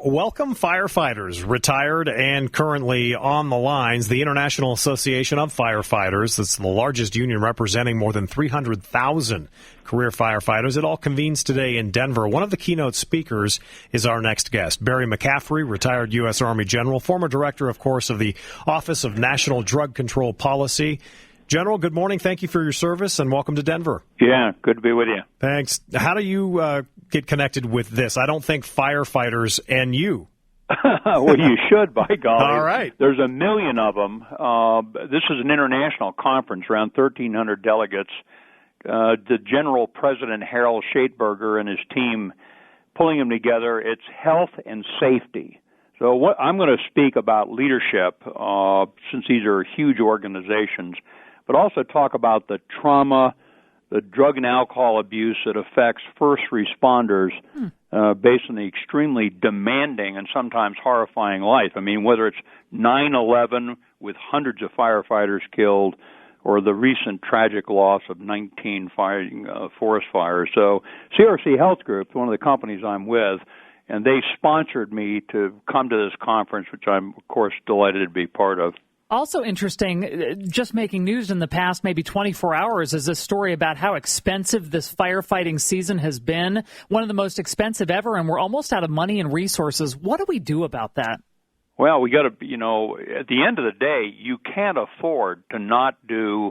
Welcome firefighters, retired and currently on the lines. The International Association of Firefighters, it's the largest union representing more than 300,000 career firefighters. It all convenes today in Denver. One of the keynote speakers is our next guest, Barry McCaffrey, retired U.S. Army general, former director, of course, of the Office of National Drug Control Policy. General, good morning. Thank you for your service, and welcome to Denver. Yeah, good to be with you. Thanks. How do you get connected with this? I don't think firefighters and you. Well, you should, by golly. All right. There's a million of them. This is an international conference, around 1,300 delegates. The General President, Harold Schaitberger, and his team pulling them together. It's health and safety. So what I'm going to speak about leadership, since these are huge organizations, but also talk about the trauma, the drug and alcohol abuse that affects first responders based on the extremely demanding and sometimes horrifying life. I mean, whether it's 9/11 with hundreds of firefighters killed or the recent tragic loss of 19 forest fires. So CRC Health Group, one of the companies I'm with, and they sponsored me to come to this conference, which I'm, of course, delighted to be part of. Also interesting, just making news in the past maybe 24 hours, is this story about how expensive this firefighting season has been, one of the most expensive ever, and we're almost out of money and resources. What do we do about that? Well, we got to, at the end of the day, you can't afford to not do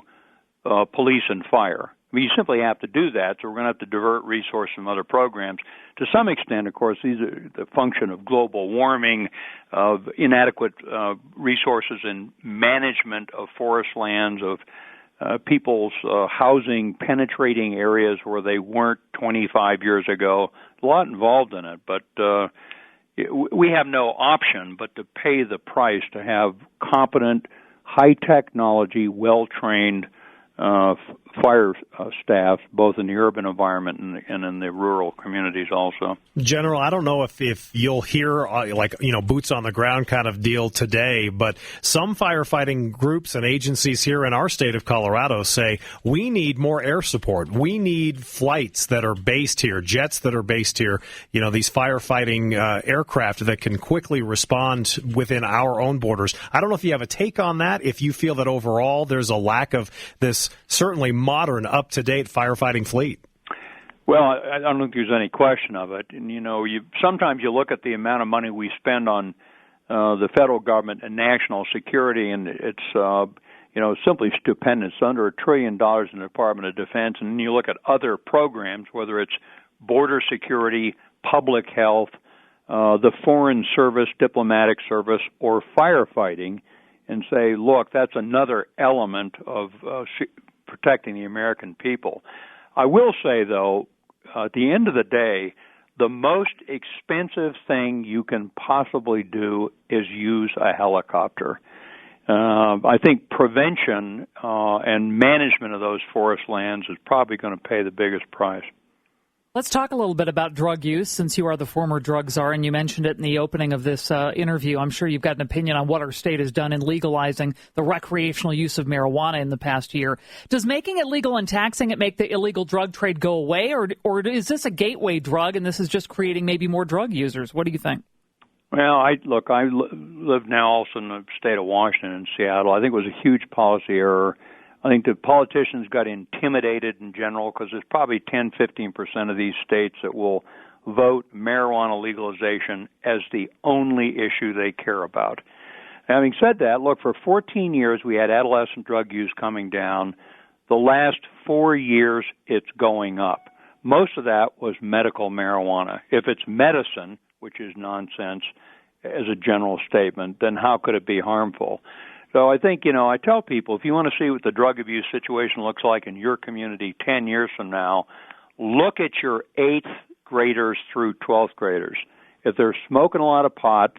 police and fire. I mean, you simply have to do that, so we're going to have to divert resources from other programs. To some extent, of course, these are the function of global warming, of inadequate resources in management of forest lands, of people's housing penetrating areas where they weren't 25 years ago. A lot involved in it, but we have no option but to pay the price to have competent, high-technology, well-trained fire staff, both in the urban environment and in the rural communities also. General, I don't know if you'll hear boots on the ground kind of deal today, but some firefighting groups and agencies here in our state of Colorado say we need more air support. We need flights that are based here, jets that are based here, these firefighting aircraft that can quickly respond within our own borders. I don't know if you have a take on that, if you feel that overall there's a lack of this certainly modern, up-to-date firefighting fleet. Well, I don't think there's any question of it. And, sometimes you look at the amount of money we spend on the federal government and national security, and it's, simply stupendous. It's under $1 trillion in the Department of Defense. And then you look at other programs, whether it's border security, public health, the foreign service, diplomatic service, or firefighting, and say, look, that's another element of protecting the American people. I will say, though, at the end of the day, the most expensive thing you can possibly do is use a helicopter. I think prevention and management of those forest lands is probably going to pay the biggest price. Let's talk a little bit about drug use, since you are the former drug czar, and you mentioned it in the opening of this interview. I'm sure you've got an opinion on what our state has done in legalizing the recreational use of marijuana in the past year. Does making it legal and taxing it make the illegal drug trade go away, or is this a gateway drug, and this is just creating maybe more drug users? What do you think? Well, I live now also in the state of Washington, in Seattle. I think it was a huge policy error. I think the politicians got intimidated in general because there's probably 10-15% of these states that will vote marijuana legalization as the only issue they care about. Having said that, look, for 14 years we had adolescent drug use coming down. The last 4 years it's going up. Most of that was medical marijuana. If it's medicine, which is nonsense as a general statement, then how could it be harmful? So I think, I tell people, if you want to see what the drug abuse situation looks like in your community 10 years from now, look at your 8th graders through 12th graders. If they're smoking a lot of pot,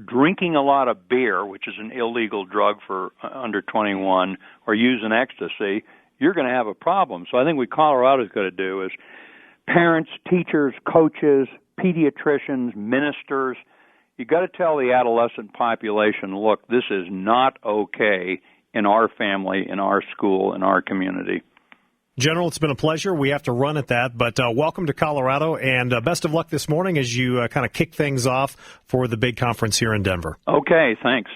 drinking a lot of beer, which is an illegal drug for under 21, or using ecstasy, you're going to have a problem. So I think what Colorado's going to do is parents, teachers, coaches, pediatricians, ministers, you got to tell the adolescent population, look, this is not okay in our family, in our school, in our community. General, it's been a pleasure. We have to run at that, but welcome to Colorado, and best of luck this morning as you kind of kick things off for the big conference here in Denver. Okay, thanks.